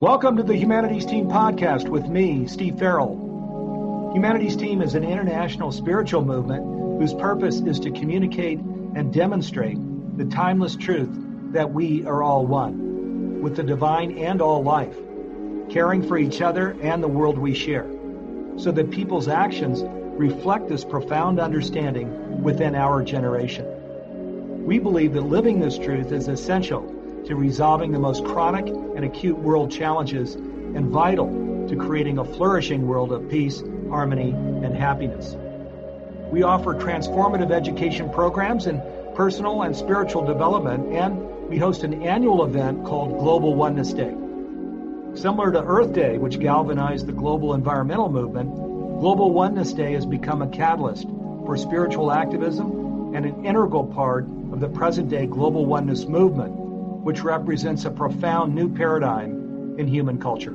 Welcome to the Humanities Team podcast with me, Steve Farrell. Humanities Team is an international spiritual movement whose purpose is to communicate and demonstrate the timeless truth that we are all one, with the divine and all life, caring for each other and the world we share, so that people's actions reflect this profound understanding within our generation. We believe that living this truth is essential to resolving the most chronic and acute world challenges and vital to creating a flourishing world of peace, harmony, and happiness. We offer transformative education programs in personal and spiritual development, and we host an annual event called Global Oneness Day. Similar to Earth Day, which galvanized the global environmental movement, Global Oneness Day has become a catalyst for spiritual activism and an integral part of the present-day global oneness movement, which represents a profound new paradigm in human culture.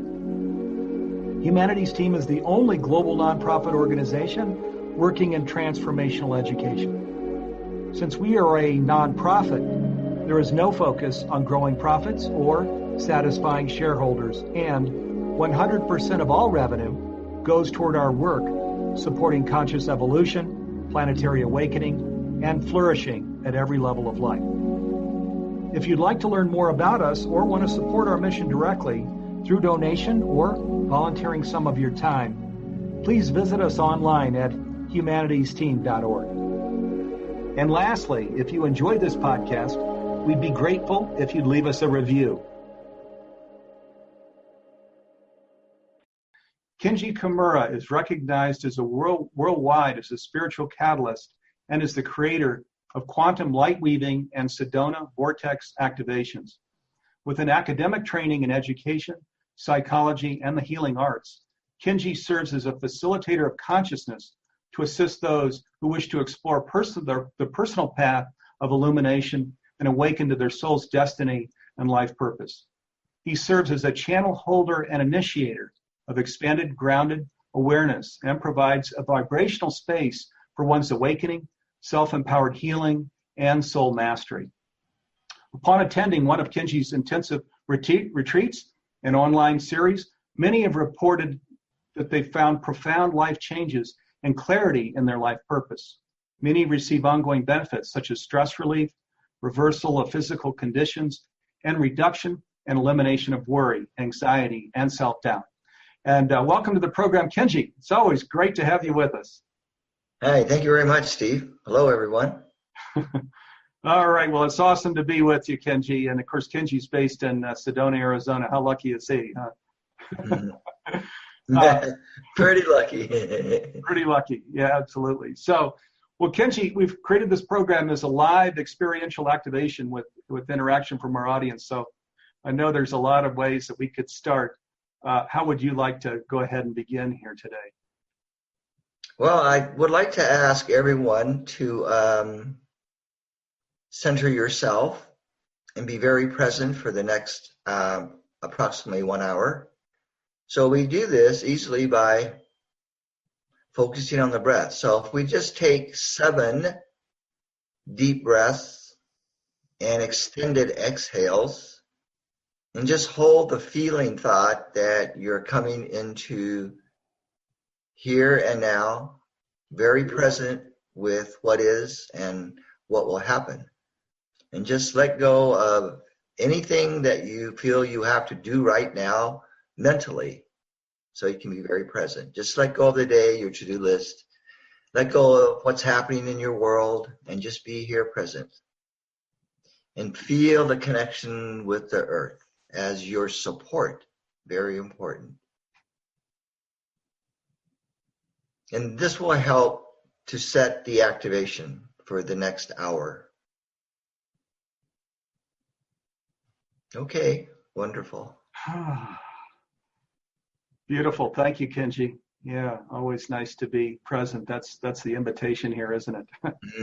Humanities Team is the only global nonprofit organization working in transformational education. Since we are a nonprofit, there is no focus on growing profits or satisfying shareholders, and 100% of all revenue goes toward our work supporting conscious evolution, planetary awakening, and flourishing at every level of life. If you'd like to learn more about us or want to support our mission directly through donation or volunteering some of your time, please visit us online at humanitiesteam.org. And lastly, if you enjoyed this podcast, we'd be grateful if you'd leave us a review. Kenji Kumara is recognized as worldwide as a spiritual catalyst and is the creator of quantum light weaving and Sedona vortex activations. With an academic training in education, psychology, and the healing arts, Kenji serves as a facilitator of consciousness to assist those who wish to explore the personal path of illumination and awaken to their soul's destiny and life purpose. He serves as a channel holder and initiator of expanded grounded awareness and provides a vibrational space for one's awakening, self-empowered healing, and soul mastery. Upon attending one of Kenji's intensive retreats and online series, many have reported that they found profound life changes and clarity in their life purpose. Many receive ongoing benefits such as stress relief, reversal of physical conditions, and reduction and elimination of worry, anxiety, and self-doubt. And welcome to the program, Kenji. It's always great to have you with us. Hi, thank you very much, Steve. Hello, everyone. All right, well, it's awesome to be with you, Kenji. And of course, Kenji's based in Sedona, Arizona. How lucky is he? Pretty lucky. Pretty lucky, yeah, absolutely. So, well, Kenji, we've created this program as a live experiential activation with interaction from our audience. So I know there's a lot of ways that we could start. How would you like to go ahead and begin here today? Well, I would like to ask everyone to center yourself and be very present for the next approximately 1 hour. So we do this easily by focusing on the breath. So if we just take 7 deep breaths and extended exhales, and just hold the feeling thought that you're coming into here and now, very present with what is and what will happen. And just let go of anything that you feel you have to do right now mentally, so you can be very present. Just let go of the day, your to-do list. Let go of what's happening in your world and just be here present. And feel the connection with the earth as your support. Very important. And this will help to set the activation for the next hour. Okay, wonderful. Beautiful. Thank you, Kenji. Yeah, always nice to be present. That's the invitation here, isn't it?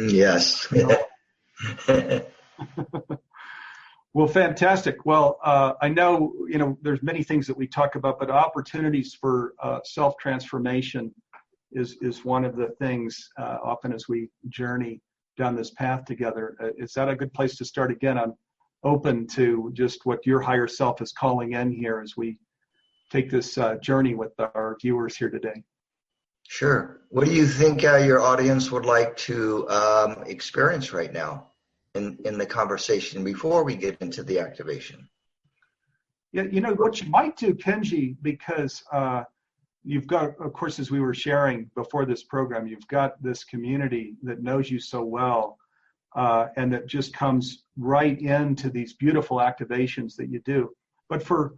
Yes. Well, fantastic. Well, I know, there's many things that we talk about, but opportunities for self-transformation is one of the things often as we journey down this path together. Is that a good place to start? Again, I'm open to just what your higher self is calling in here as we take this journey with our viewers here today. Sure. What do you think your audience would like to experience right now in the conversation before we get into the activation? Yeah, what you might do, Kenji, because you've got, of course, as we were sharing before this program, you've got this community that knows you so well, and that just comes right into these beautiful activations that you do. But for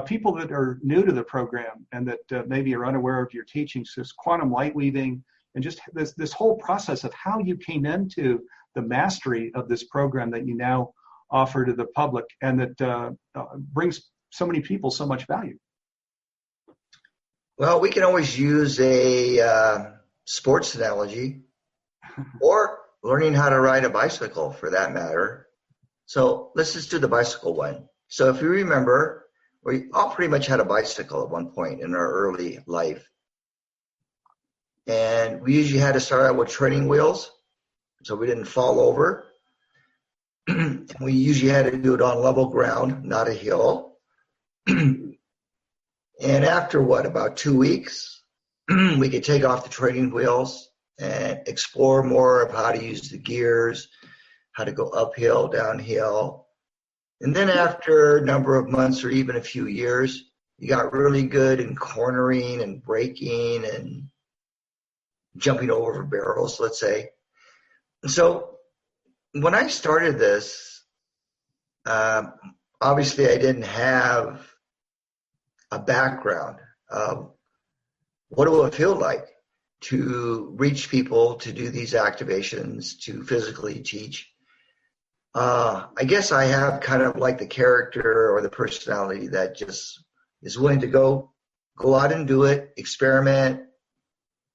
people that are new to the program and that maybe are unaware of your teachings, this quantum light weaving and just this whole process of how you came into the mastery of this program that you now offer to the public, and that brings so many people so much value. Well, we can always use a sports analogy, or learning how to ride a bicycle for that matter. So let's just do the bicycle one. So if you remember, we all pretty much had a bicycle at one point in our early life. And we usually had to start out with training wheels so we didn't fall over. And we usually had to do it on level ground, not a hill. And after about 2 weeks, we could take off the training wheels and explore more of how to use the gears, how to go uphill, downhill. And then after a number of months or even a few years, you got really good in cornering and braking and jumping over barrels, let's say. And so when I started this, obviously I didn't have a background of what it would feel like to reach people, to do these activations, to physically teach. I guess I have kind of like the character or the personality that just is willing to go out and do it, experiment,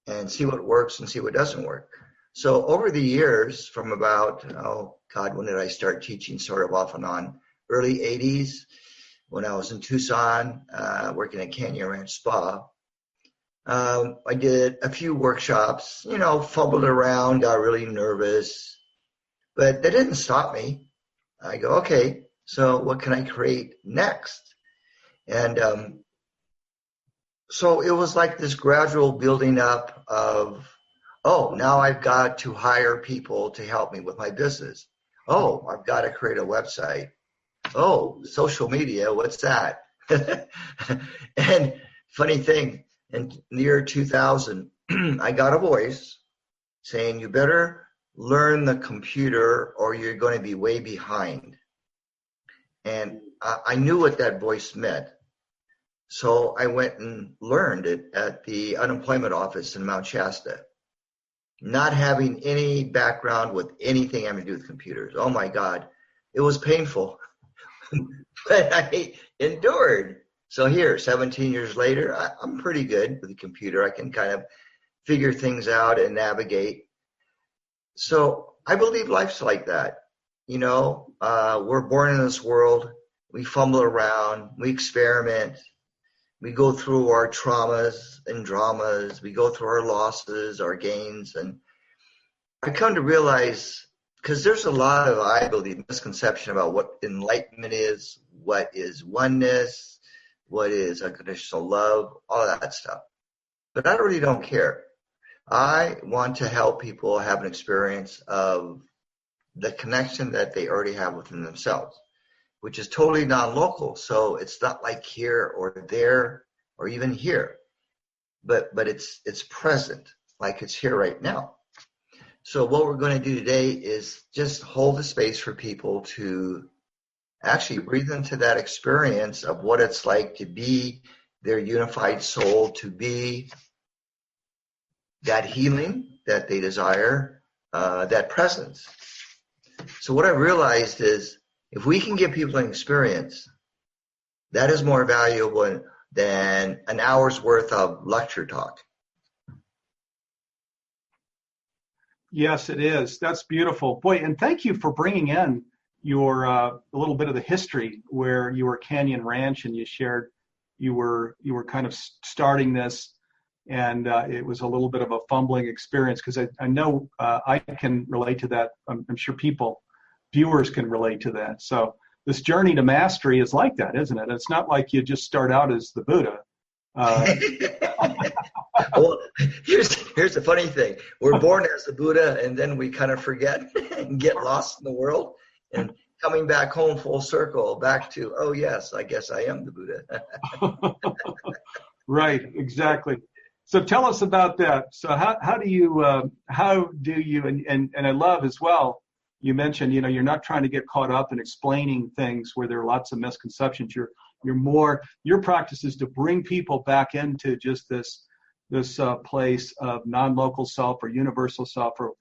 and see what works and see what doesn't work. So over the years, from about, when did I start teaching sort of off and on? Early 80s, when I was in Tucson, working at Canyon Ranch Spa. I did a few workshops, fumbled around, got really nervous, but that didn't stop me. I go, okay, so what can I create next? And so it was like this gradual building up of, now I've got to hire people to help me with my business. I've got to create a website. Social media, what's that? And funny thing, in the year 2000, I got a voice saying, you better learn the computer or you're going to be way behind. And I knew what that voice meant. So I went and learned it at the unemployment office in Mount Shasta, not having any background with anything having to do with computers. Oh my God, it was painful, but I endured. So here, 17 years later, I'm pretty good with the computer. I can kind of figure things out and navigate. So I believe life's like that. We're born in this world. We fumble around. We experiment. We go through our traumas and dramas. We go through our losses, our gains. And I come to realize, because there's a lot of, I believe, misconception about what enlightenment is, what is oneness, what is unconditional love, all of that stuff. But I really don't care. I want to help people have an experience of the connection that they already have within themselves, which is totally non-local. So it's not like here or there or even here, but it's present, like it's here right now. So what we're going to do today is just hold the space for people to actually breathe into that experience of what it's like to be their unified soul, to be that healing that they desire, that presence. So what I realized is, if we can give people an experience, that is more valuable than an hour's worth of lecture talk. Yes, it is. That's beautiful. Boy, and thank you for bringing in your a little bit of the history where you were Canyon Ranch and you shared you were kind of starting this, and it was a little bit of a fumbling experience, because I know I can relate to that. I'm sure viewers can relate to that. So this journey to mastery is like that, isn't it? It's not like you just start out as the Buddha. Well, here's the funny thing. We're born as the Buddha, and then we kind of forget and get lost in the world. And coming back home full circle, back to, oh, yes, I guess I am the Buddha. Right, exactly. So tell us about that. So how do you, and I love as well, you mentioned, you're not trying to get caught up in explaining things where there are lots of misconceptions. Your practice is to bring people back into just this place of non-local self or universal self, or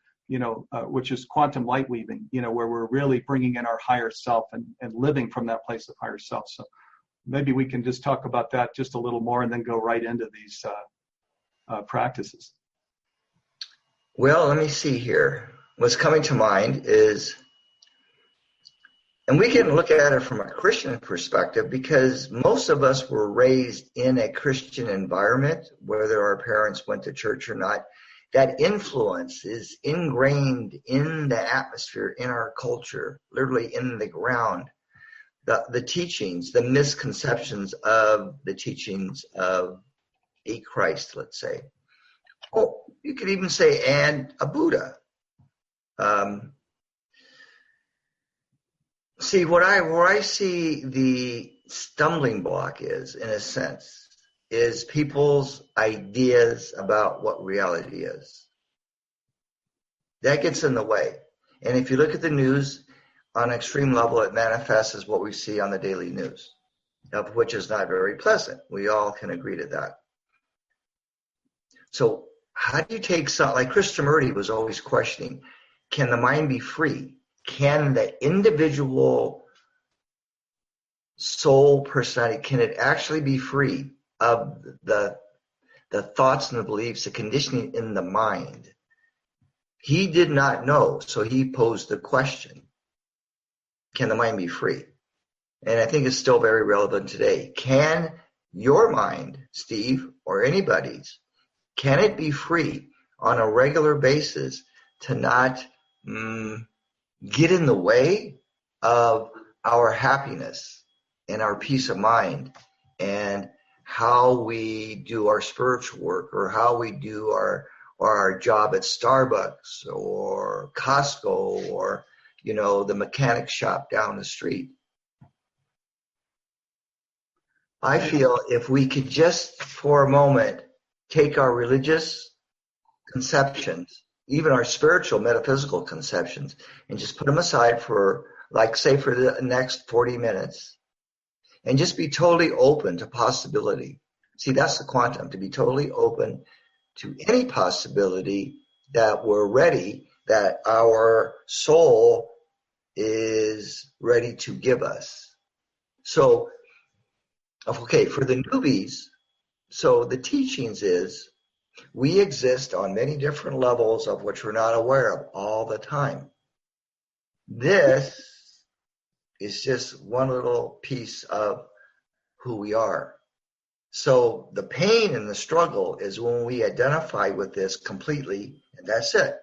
which is quantum light weaving, where we're really bringing in our higher self and living from that place of higher self. So maybe we can just talk about that just a little more and then go right into these practices. Well, let me see here. What's coming to mind is, and we can look at it from a Christian perspective, because most of us were raised in a Christian environment, whether our parents went to church or not. That influence is ingrained in the atmosphere, in our culture, literally in the ground. The teachings, the misconceptions of the teachings of a Christ, let's say. Oh, you could even say, and a Buddha. See, where I see the stumbling block is, in a sense, is people's ideas about what reality is. That gets in the way. And if you look at the news, on an extreme level, it manifests as what we see on the daily news, which is not very pleasant. We all can agree to that. So how do you take something like Krishnamurti was always questioning, can the mind be free? Can the individual soul personality, can it actually be free of the thoughts and the beliefs, the conditioning in the mind? He did not know, so he posed the question, can the mind be free? And I think it's still very relevant today. Can your mind, Steve, or anybody's, can it be free on a regular basis to not get in the way of our happiness and our peace of mind and how we do our spiritual work, or how we do our job at Starbucks or Costco, or the mechanic shop down the street? I feel if we could just for a moment take our religious conceptions, even our spiritual metaphysical conceptions, and just put them aside for, like, say, for the next 40 minutes, and just be totally open to possibility. See, that's the quantum, to be totally open to any possibility that we're ready, that our soul is ready to give us. So, okay, for the newbies, so the teachings is we exist on many different levels of which we're not aware of all the time. This is just one little piece of who we are. So the pain and the struggle is when we identify with this completely, and that's it.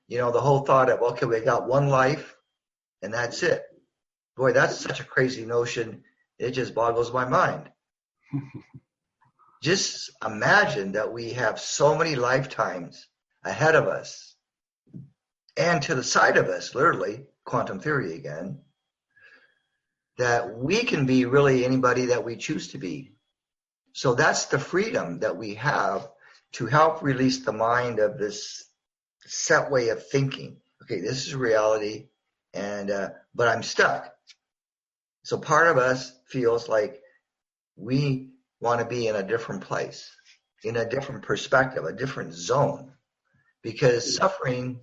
The whole thought of, okay, we got one life, and that's it. Boy, that's such a crazy notion. It just boggles my mind. Just imagine that we have so many lifetimes ahead of us and to the side of us, literally, quantum theory again, that we can be really anybody that we choose to be. So that's the freedom that we have to help release the mind of this set way of thinking. Okay, this is reality, but I'm stuck. So part of us feels like we want to be in a different place, in a different perspective, a different zone, because suffering,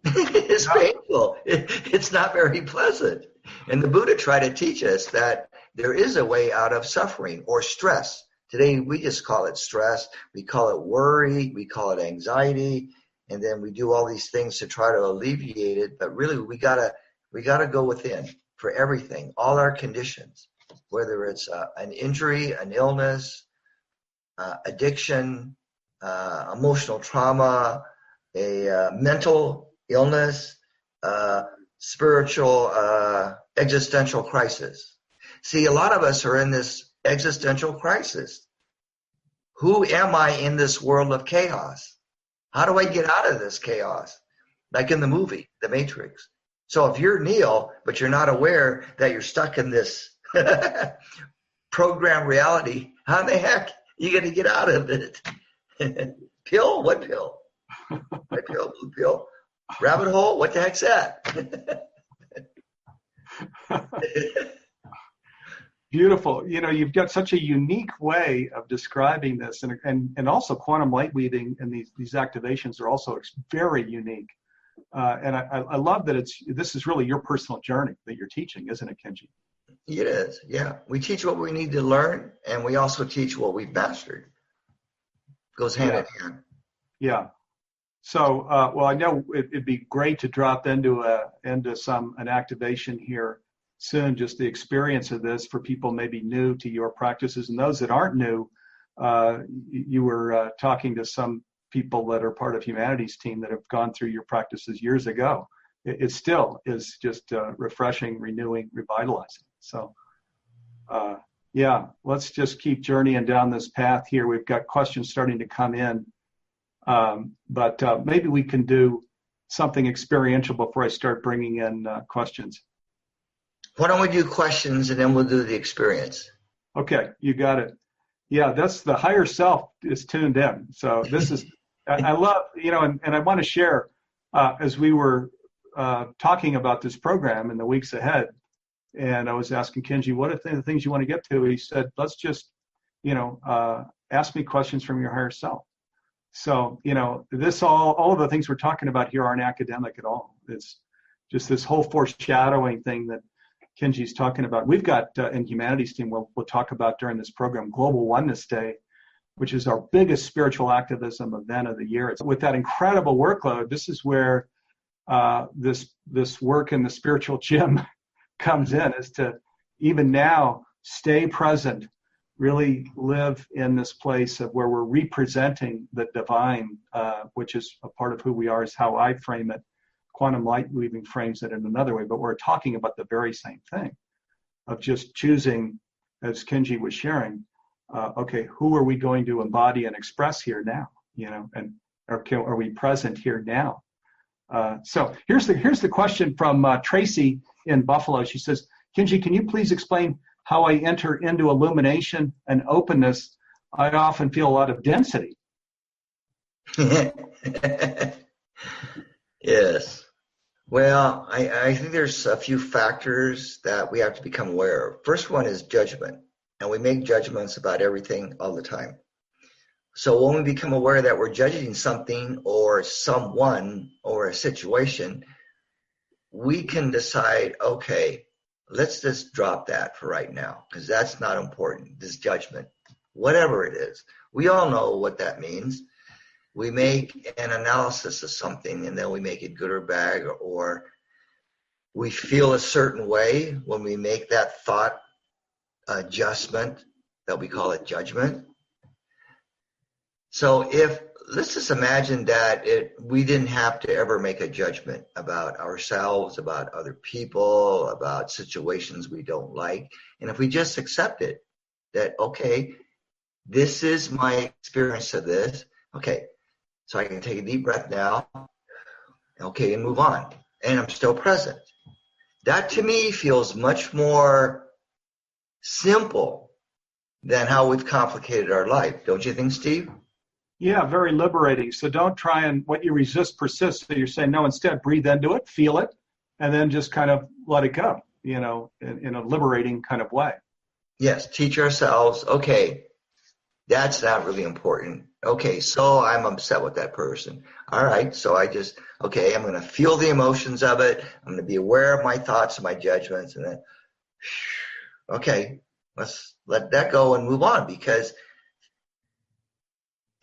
it's painful. It's not very pleasant. And the Buddha tried to teach us that there is a way out of suffering or stress. Today, we just call it stress. We call it worry. We call it anxiety. And then we do all these things to try to alleviate it. But really, we gotta go within for everything, all our conditions, whether it's an injury, an illness, addiction, emotional trauma, a mental illness, spiritual existential crisis. See, a lot of us are in this existential crisis. Who am I in this world of chaos? How do I get out of this chaos? Like in the movie, The Matrix. So if you're Neo, but you're not aware that you're stuck in this program reality, how the heck are you going to get out of it? Pill? What pill? Red pill, blue pill? Rabbit hole? What the heck's that? Beautiful. You've got such a unique way of describing this, and also quantum light weaving and these activations are also very unique. And I love that this is really your personal journey that you're teaching, isn't it, Kenji? It is, yeah. We teach what we need to learn, and we also teach what we've mastered. Goes hand in hand. Yeah. So, well, I know it'd be great to drop into an activation here soon, just the experience of this for people maybe new to your practices, and those that aren't new. You were talking to some people that are part of Humanity's team that have gone through your practices years ago. It still is just refreshing, renewing, revitalizing. So, let's just keep journeying down this path here. We've got questions starting to come in, but maybe we can do something experiential before I start bringing in questions. Why don't we do questions and then we'll do the experience? Okay, you got it. Yeah, that's the higher self is tuned in. So this is, I love, and I want to share, as we were talking about this program in the weeks ahead, and I was asking Kenji, what are the things you want to get to? He said, let's just, ask me questions from your higher self. So, this all of the things we're talking about here aren't academic at all. It's just this whole foreshadowing thing that Kenji's talking about. We've got in Humanity's team, we'll talk about during this program, Global Oneness Day, which is our biggest spiritual activism event of the year. It's with that incredible workload. This is where this work in the spiritual gym comes in, is to even now stay present, really live in this place of where we're representing the divine, which is a part of who we are, is how I frame it. Quantum light weaving frames it in another way, but we're talking about the very same thing of just choosing, as Kenji was sharing, who are we going to embody and express here now, and are we present here now? So here's the question from Tracy in Buffalo. She says, Kenji, can you please explain how I enter into illumination and openness? I often feel a lot of density. Yes. Well, I think there's a few factors that we have to become aware of. First one is judgment, and we make judgments about everything all the time. So when we become aware that we're judging something or someone or a situation, we can decide, okay, let's just drop that for right now, because that's not important, this judgment, whatever it is. We all know what that means. We make an analysis of something and then we make it good or bad, or we feel a certain way when we make that thought adjustment that we call it judgment. So let's just imagine that we didn't have to ever make a judgment about ourselves, about other people, about situations we don't like. And if we just accept it, that, okay, this is my experience of this. Okay. So I can take a deep breath now, okay, and move on. And I'm still present. That to me feels much more simple than how we've complicated our life. Don't you think, Steve? Yeah, very liberating. So don't try and what you resist persists. So you're saying, no, instead breathe into it, feel it, and then just kind of let it go, in a liberating kind of way. Yes, teach ourselves, okay, that's not really important. Okay, so I'm upset with that person. All right, so I'm going to feel the emotions of it. I'm going to be aware of my thoughts and my judgments. And then, okay, let's let that go and move on, because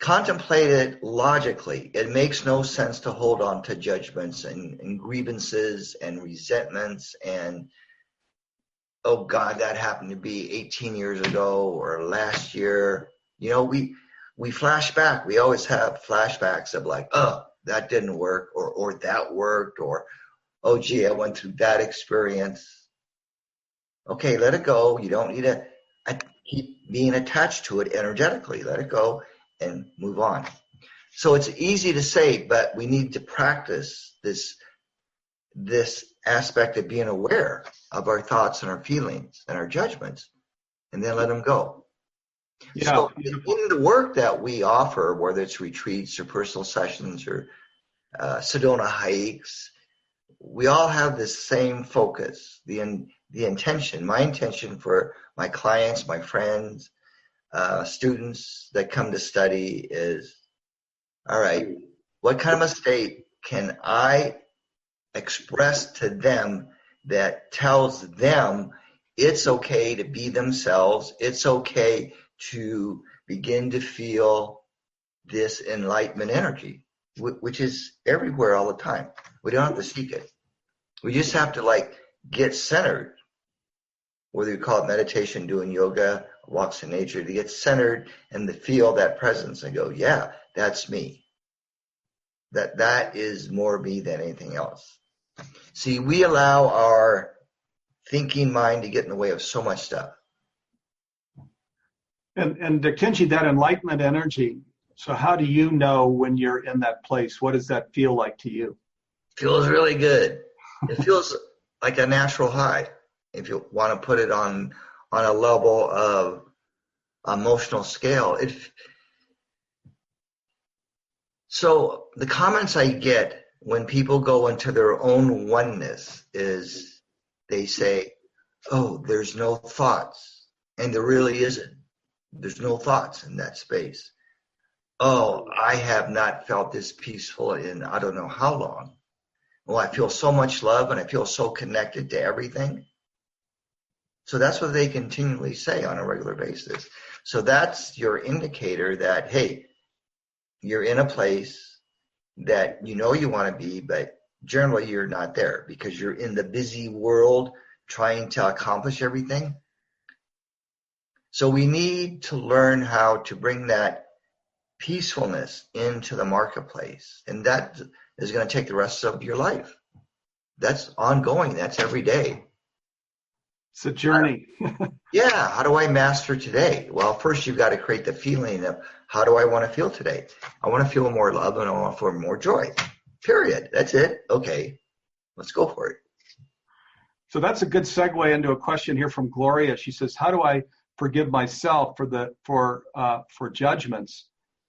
contemplate it logically. It makes no sense to hold on to judgments and grievances and resentments and, oh God, that happened to be 18 years ago or last year. We flash back. We always have flashbacks of like, oh, that didn't work, or that worked, or oh, gee, I went through that experience. Okay, let it go. You don't need to keep being attached to it energetically. Let it go and move on. So it's easy to say, but we need to practice this aspect of being aware of our thoughts and our feelings and our judgments, and then let them go. Yeah, so beautiful. in the work that we offer, whether it's retreats or personal sessions or Sedona hikes, we all have this same focus, the intention. My intention for my clients, my friends, students that come to study is, all right, what kind of a state can I express to them that tells them it's okay to be themselves, it's okay to begin to feel this enlightenment energy, which is everywhere all the time. We don't have to seek it. We just have to get centered, whether you call it meditation, doing yoga, walks in nature, to get centered and to feel that presence and go, yeah, that's me. That is more me than anything else. See, we allow our thinking mind to get in the way of so much stuff. And Kenji, that enlightenment energy, so how do you know when you're in that place? What does that feel like to you? Feels really good. It feels like a natural high, if you want to put it on a level of emotional scale. So the comments I get when people go into their own oneness is they say, oh, there's no thoughts. And there really isn't. There's no thoughts in that space. Oh, I have not felt this peaceful in I don't know how long. Oh, I feel so much love and I feel so connected to everything. So that's what they continually say on a regular basis. So that's your indicator that, hey, you're in a place that you know you want to be, but generally you're not there because you're in the busy world trying to accomplish everything. So we need to learn how to bring that peacefulness into the marketplace. And that is going to take the rest of your life. That's ongoing. That's every day. It's a journey. Yeah. How do I master today? Well, first you've got to create the feeling of how do I want to feel today? I want to feel more love and I want to feel more joy. Period. That's it. Okay. Let's go for it. So that's a good segue into a question here from Gloria. She says, how do I forgive myself for judgments?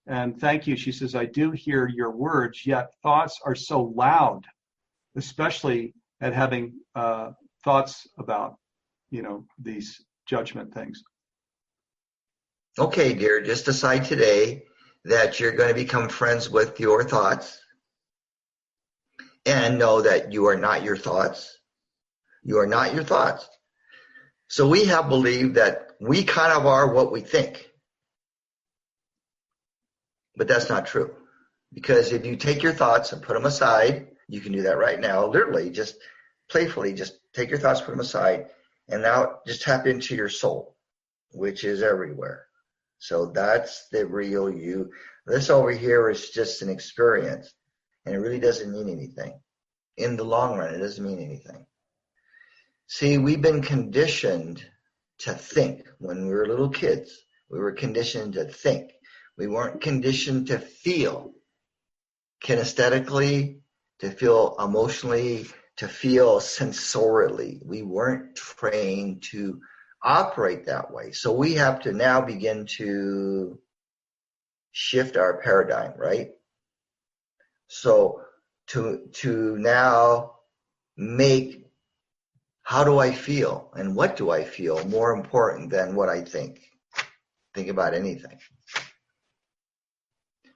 And thank you. She says, I do hear your words, yet thoughts are so loud, especially at having thoughts about, these judgment things. Okay, dear, just decide today that you're going to become friends with your thoughts and know that you are not your thoughts. You are not your thoughts. So we have believed that we kind of are what we think. But that's not true. Because if you take your thoughts and put them aside, you can do that right now, literally, just playfully, just take your thoughts, put them aside, and now just tap into your soul, which is everywhere. So that's the real you. This over here is just an experience, and it really doesn't mean anything. In the long run, it doesn't mean anything. See, we've been conditioned to think. When we were little kids, we were conditioned to think. We weren't conditioned to feel kinesthetically, to feel emotionally, to feel sensorially. We weren't trained to operate that way. So we have to now begin to shift our paradigm, right? So to now make how do I feel and what do I feel more important than what I think. Think about anything.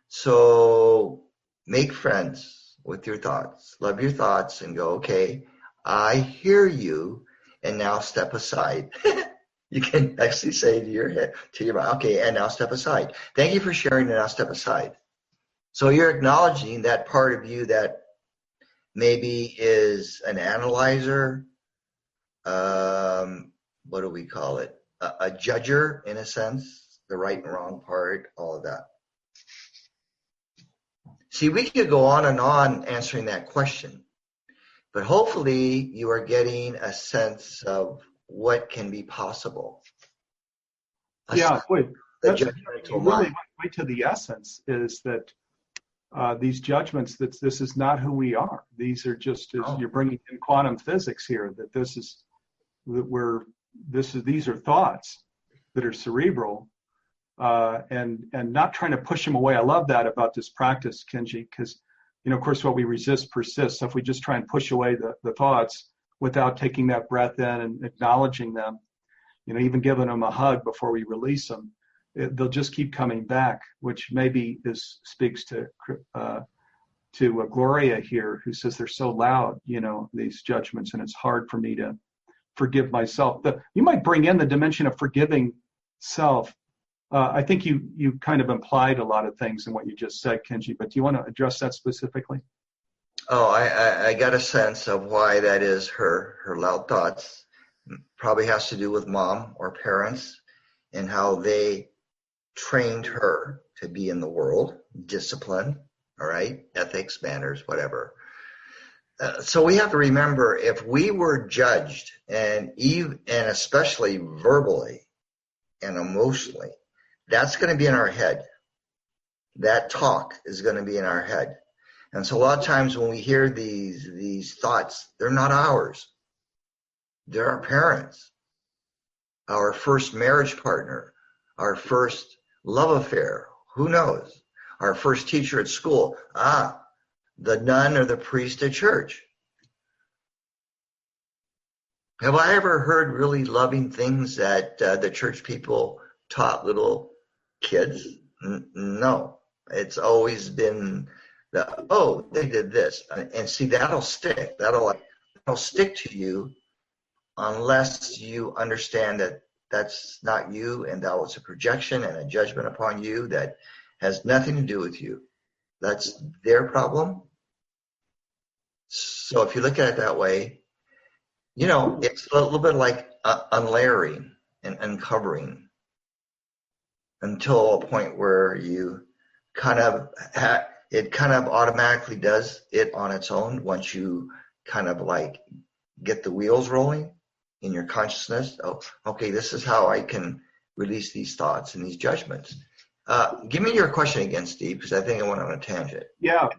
So make friends with your thoughts. Love your thoughts and go, okay, I hear you, and now step aside. You can actually say to your head, to your mind, okay, and now step aside. Thank you for sharing, and now step aside. So you're acknowledging that part of you that maybe is an analyzer, what do we call it? A judger, in a sense, the right and wrong part, all of that. See, we could go on and on answering that question, But hopefully you are getting a sense of what can be possible. Yeah, boy, The that's judgmental you really mind. went to the essence is that these judgments, that this is not who we are. These are just, as Oh, you're bringing in quantum physics here, that these are thoughts that are cerebral, and not trying to push them away. I love that about this practice, Kenji, because of course, what we resist persists. So if we just try and push away the thoughts without taking that breath in and acknowledging them, even giving them a hug before we release them, they'll just keep coming back, which maybe speaks to Gloria here, who says they're so loud, these judgments, and it's hard for me to forgive myself. You might bring in the dimension of forgiving self. I think you kind of implied a lot of things in what you just said, Kenji, but do you want to address that specifically? Oh, I got a sense of why that is her loud thoughts. Probably has to do with mom or parents and how they trained her to be in the world, discipline, all right, ethics, manners, whatever. So we have to remember, if we were judged, and especially verbally and emotionally, that's going to be in our head. That talk is going to be in our head. And so a lot of times when we hear these thoughts, they're not ours. They're our parents, our first marriage partner, our first love affair, who knows, our first teacher at school, the nun or the priest at church. Have I ever heard really loving things that the church people taught little kids? No. It's always been they did this. And see, that'll stick. That'll stick to you unless you understand that that's not you, and that was a projection and a judgment upon you that has nothing to do with you. That's their problem. So if you look at it that way, it's a little bit like unlayering and uncovering until a point where you it kind of automatically does it on its own once you kind of like get the wheels rolling in your consciousness. Oh, okay, this is how I can release these thoughts and these judgments. Give me your question again, Steve, because I think I went on a tangent. Yeah.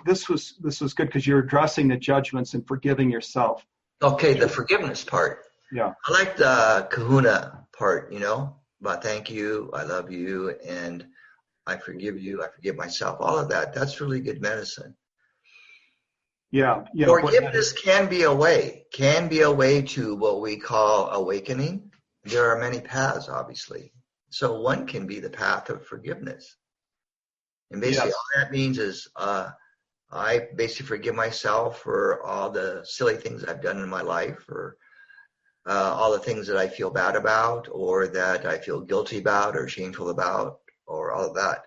This was good because you're addressing the judgments and forgiving yourself. Okay, the forgiveness part. Yeah. I like the kahuna part, about thank you, I love you, and I forgive you, I forgive myself, all of that. That's really good medicine. Yeah. Forgiveness can be a way to what we call awakening. There are many paths, obviously. So one can be the path of forgiveness. And basically all that means is I basically forgive myself for all the silly things I've done in my life, or all the things that I feel bad about, or that I feel guilty about or shameful about, or all of that.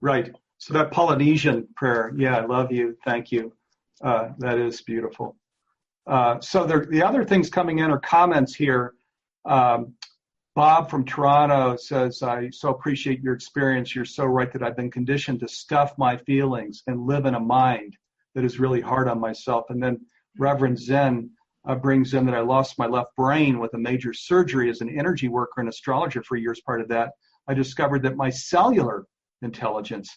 Right. So that Polynesian prayer, I love you, thank you. That is beautiful. So the other things coming in are comments here. Bob from Toronto says, I so appreciate your experience. You're so right that I've been conditioned to stuff my feelings and live in a mind that is really hard on myself. And then Reverend Zen brings in that I lost my left brain with a major surgery as an energy worker and astrologer for years. Part of that, I discovered that my cellular intelligence,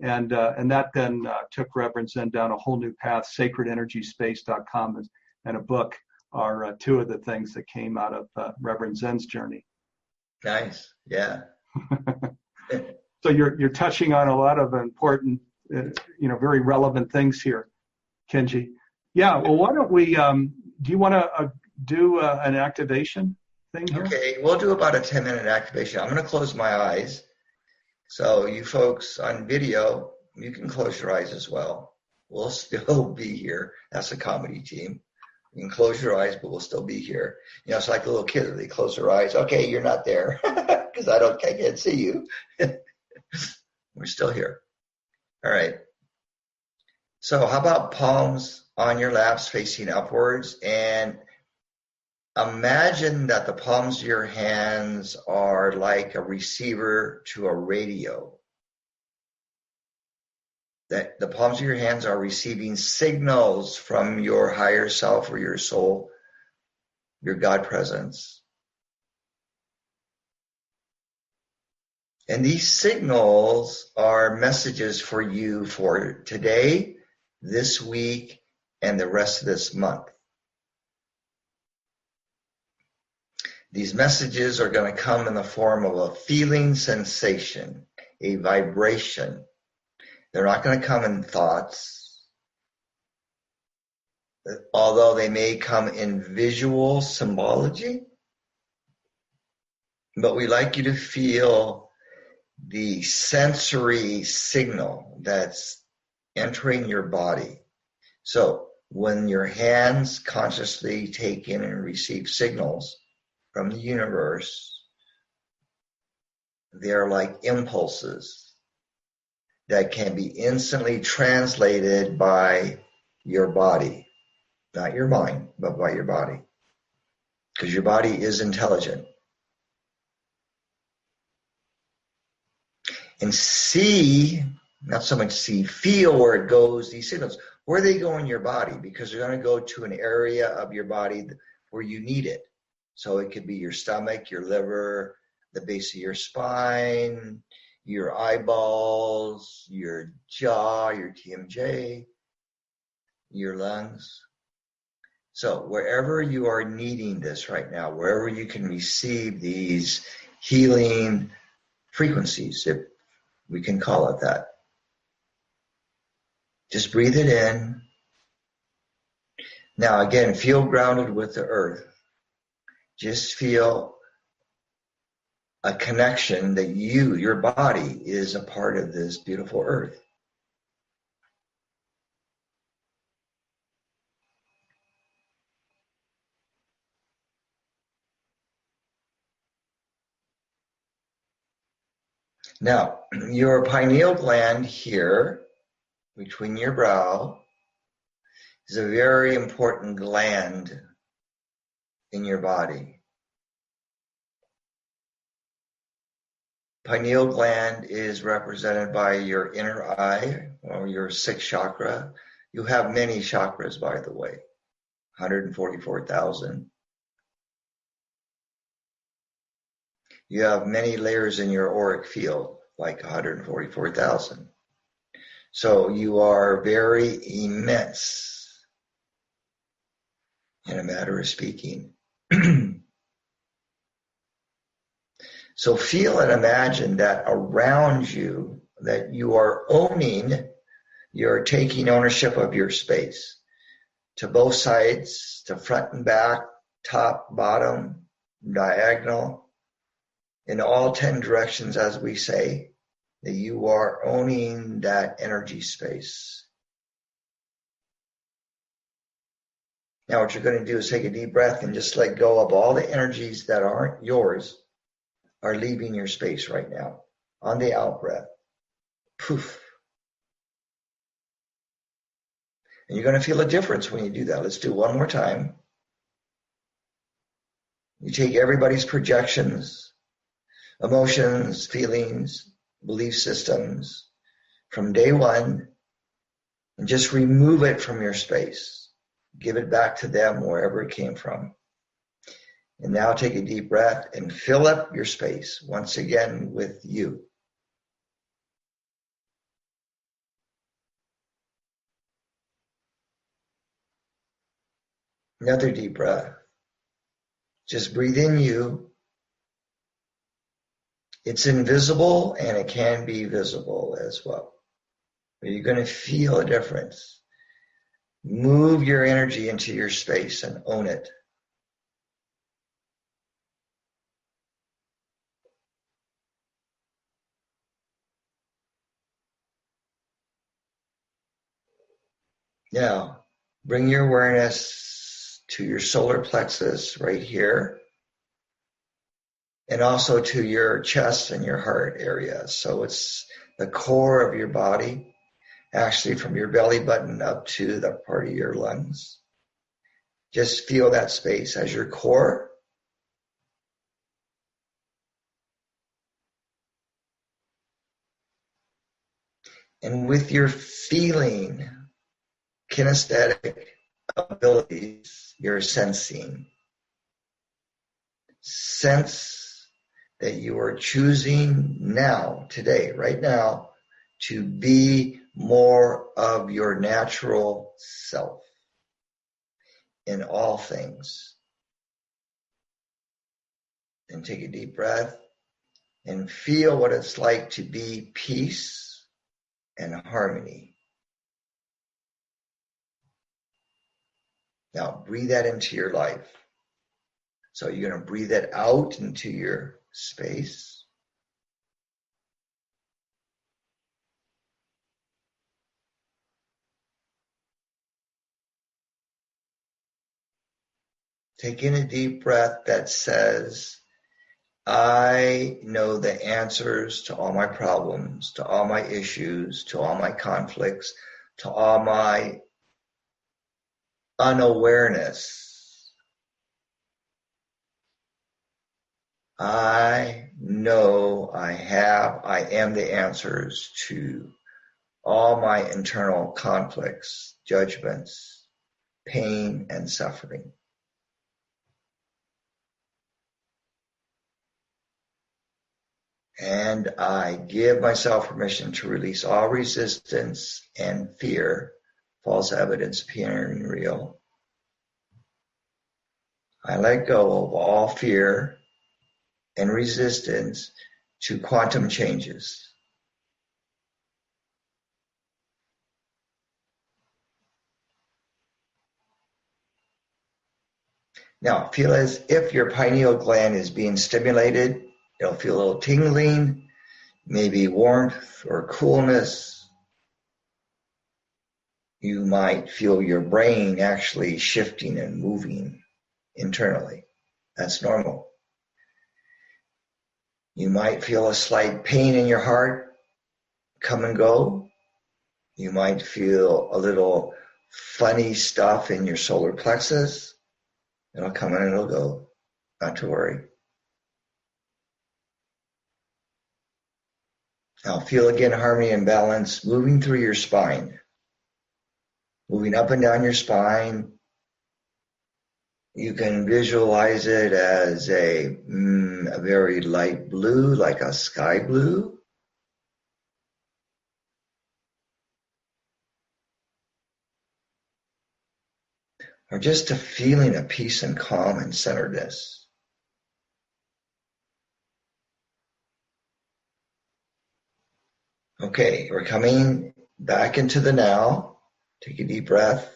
and that then took Reverend Zen down a whole new path. SacredEnergySpace.com and a book are two of the things that came out of Reverend Zen's journey. Nice, yeah. So you're touching on a lot of important, very relevant things here, Kenji. Yeah. Well, why don't we? Do you want to do an activation thing here? Okay, we'll do about a 10-minute activation. I'm going to close my eyes. So you folks on video, you can close your eyes as well. We'll still be here. That's a comedy team. You can close your eyes, but we'll still be here. It's like a little kid. They close their eyes. Okay, you're not there because I can't see you. We're still here. All right. So how about palms on your laps facing upwards, and imagine that the palms of your hands are like a receiver to a radio. that the palms of your hands are receiving signals from your higher self or your soul, your God presence. And these signals are messages for you for today, this week, and the rest of this month. These messages are going to come in the form of a feeling sensation, a vibration. They're not going to come in thoughts, although they may come in visual symbology. But we like you to feel the sensory signal that's entering your body. So when your hands consciously take in and receive signals from the universe, they're like impulses that can be instantly translated by your body. Not your mind, but by your body. Because your body is intelligent. And see, not so much see, feel where it goes, these signals. Where they go in your body, because they're going to go to an area of your body where you need it. So it could be your stomach, your liver, the base of your spine, your eyeballs, your jaw, your TMJ, your lungs. So wherever you are needing this right now, wherever you can receive these healing frequencies, if we can call it that, just breathe it in. Now again, feel grounded with the earth. Just feel a connection that your body is a part of this beautiful earth. Now, your pineal gland here, between your brow, is a very important gland in your body. Pineal gland is represented by your inner eye, or your sixth chakra. You have many chakras, by the way, 144,000. You have many layers in your auric field, like 144,000. So you are very immense, in a matter of speaking. So feel and imagine that around you, that you are you're taking ownership of your space. To both sides, to front and back, top, bottom, diagonal, in all 10 directions, as we say, that you are owning that energy space. Now what you're going to do is take a deep breath and just let go of all the energies that aren't yours, are leaving your space right now. On the out breath, poof. And you're going to feel a difference when you do that. Let's do one more time. You take everybody's projections, emotions, feelings, belief systems from day one and just remove it from your space. Give it back to them wherever it came from. And now take a deep breath and fill up your space once again with you. Another deep breath. Just breathe in you. It's invisible and it can be visible as well. But you're going to feel a difference. Move your energy into your space and own it. Now, bring your awareness to your solar plexus right here, and also to your chest and your heart area. So it's the core of your body, actually from your belly button up to the part of your lungs. Just feel that space as your core. And with your feeling, kinesthetic abilities, your sensing, sense that you are choosing now, today, right now, to be more of your natural self in all things. And take a deep breath and feel what it's like to be peace and harmony. Now breathe that into your life. So you're going to breathe that out into your space. Take in a deep breath that says, I know the answers to all my problems, to all my issues, to all my conflicts, to all my unawareness. I know I am the answers to all my internal conflicts, judgments, pain, and suffering. And I give myself permission to release all resistance and fear, false evidence appearing real. I let go of all fear and resistance to quantum changes. Now, feel as if your pineal gland is being stimulated. It'll feel a little tingling, maybe warmth or coolness. You might feel your brain actually shifting and moving internally. That's normal. You might feel a slight pain in your heart come and go. You might feel a little funny stuff in your solar plexus. It'll come and it'll go. Not to worry. Now feel again harmony and balance moving through your spine. Moving up and down your spine. You can visualize it as a very light blue, like a sky blue. Or just a feeling of peace and calm and centeredness. Okay, we're coming back into the now. Take a deep breath.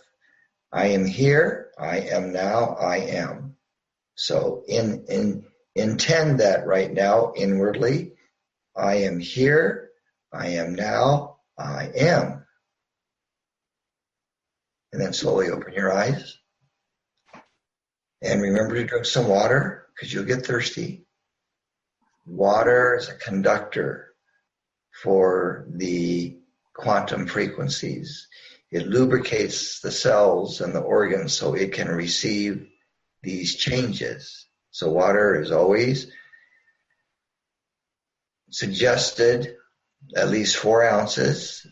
I am here, I am now, I am. So intend that right now inwardly. I am here, I am now, I am. And then slowly open your eyes. And remember to drink some water because you'll get thirsty. Water is a conductor for the quantum frequencies. It lubricates the cells and the organs so it can receive these changes. So water is always suggested at least 4 ounces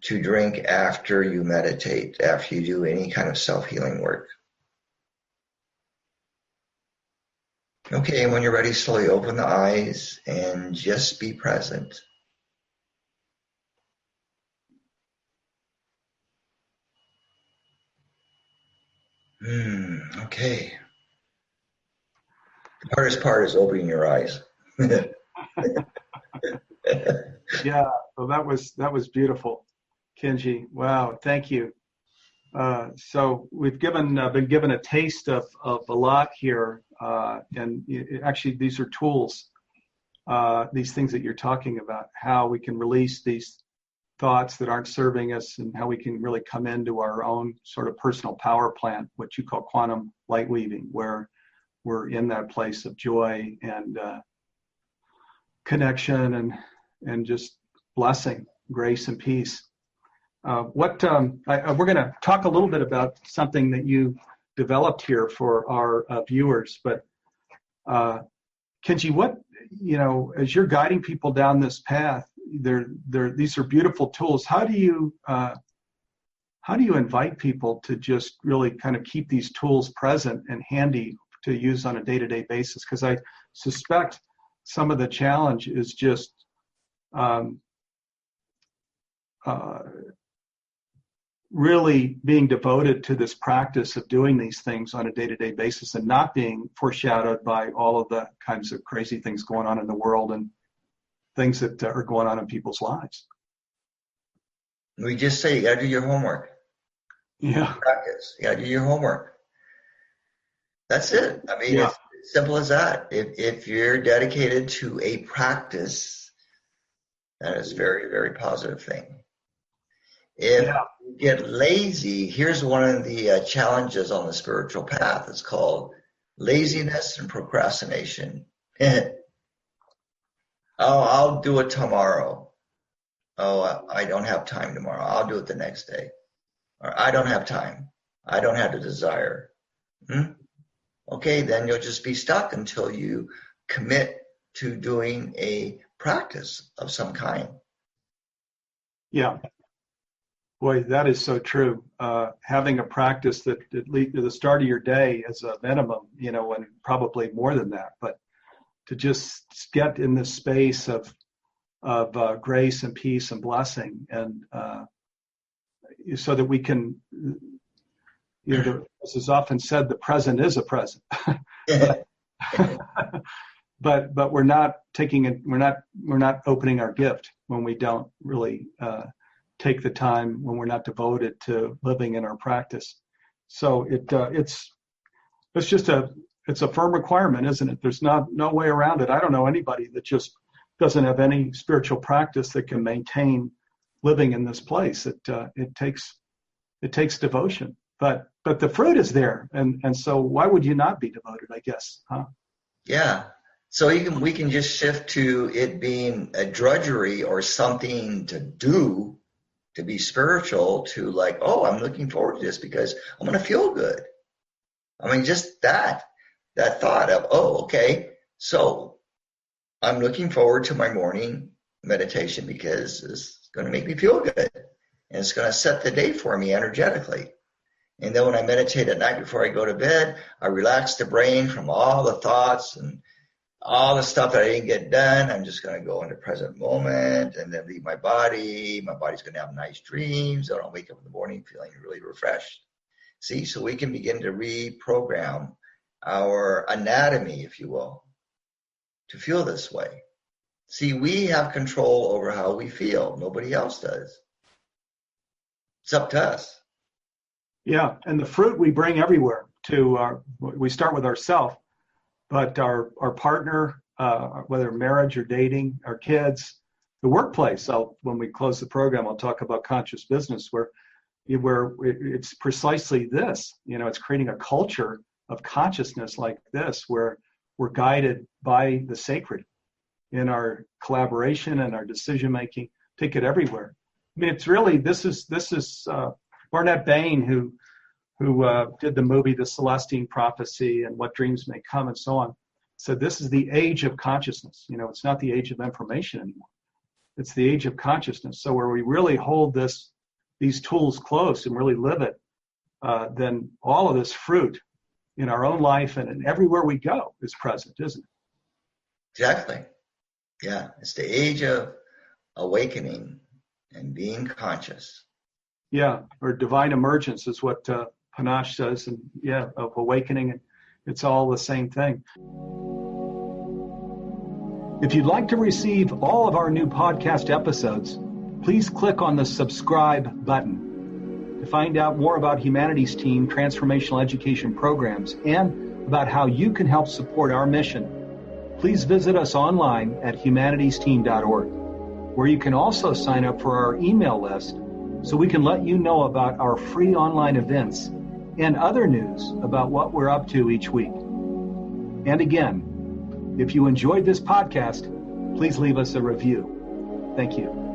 to drink after you meditate, after you do any kind of self-healing work. Okay, when you're ready, slowly open the eyes and just be present. Okay. The hardest part is opening your eyes. Yeah, well, that was beautiful, Kenji. Wow, thank you. So we've been given a taste of a lot here, and actually these are tools, these things that you're talking about, how we can release these thoughts that aren't serving us and how we can really come into our own sort of personal power plant, what you call quantum light weaving, where we're in that place of joy and connection and just blessing, grace and peace. We're going to talk a little bit about something that you developed here for our viewers, but Kenji, as you're guiding people down this path, these are beautiful tools. How do you invite people to just really kind of keep these tools present and handy to use on a day-to-day basis? Because I suspect some of the challenge is just really being devoted to this practice of doing these things on a day-to-day basis and not being foreshadowed by all of the kinds of crazy things going on in the world and things that are going on in people's lives. We just say you got to do your homework. Yeah. Practice. You got to do your homework. That's it. I mean, it's simple as that. If you're dedicated to a practice, that is a very, very positive thing. If you get lazy, here's one of the challenges on the spiritual path. It's called laziness and procrastination. I'll do it tomorrow. I don't have time tomorrow. I'll do it the next day. Or I don't have time. I don't have the desire. Okay, then you'll just be stuck until you commit to doing a practice of some kind. Yeah. Boy, that is so true. Having a practice that at least at the start of your day is a minimum, and probably more than that. But to just get in this space of grace and peace and blessing, and so that we can, as is often said, the present is a present. but we're not taking it. We're not opening our gift when we don't really take the time, when we're not devoted to living in our practice. So it's a firm requirement, isn't it? There's no way around it. I don't know anybody that just doesn't have any spiritual practice that can maintain living in this place. It takes devotion, but the fruit is there, and so why would you not be devoted? I guess, huh? Yeah. So we can just shift to it being a drudgery or something to do to be spiritual, to like, I'm looking forward to this because I'm going to feel good. I mean, just that thought of, okay, so I'm looking forward to my morning meditation because it's going to make me feel good. And it's going to set the day for me energetically. And then when I meditate at night before I go to bed, I relax the brain from all the thoughts and all the stuff that I didn't get done. I'm just going to go into present moment and then leave my body. My body's going to have nice dreams. I don't wake up in the morning feeling really refreshed. See, so we can begin to reprogram our anatomy, if you will, to feel this way. See, we have control over how we feel. Nobody else does. It's up to us. Yeah, and the fruit we bring everywhere. We start with ourselves, but our partner, whether marriage or dating, our kids, the workplace. When we close the program, I'll talk about conscious business, where it's precisely this. It's creating a culture of consciousness like this, where we're guided by the sacred in our collaboration and our decision making. Take it everywhere. I mean, it's really this is Barnett Bain who did the movie The Celestine Prophecy and What Dreams May Come and so on. So this is the age of consciousness. It's not the age of information anymore. It's the age of consciousness. So where we really hold these tools close and really live it, then all of this fruit in our own life and everywhere we go is present, isn't it? Exactly. Yeah, it's the age of awakening and being conscious. Yeah, or divine emergence is what Panache says, and of awakening, and it's all the same thing. If you'd like to receive all of our new podcast episodes, please click on the subscribe button. To find out more about Humanities Team Transformational Education Programs and about how you can help support our mission, please visit us online at humanitiesteam.org, where you can also sign up for our email list so we can let you know about our free online events and other news about what we're up to each week. And again, if you enjoyed this podcast, please leave us a review. Thank you.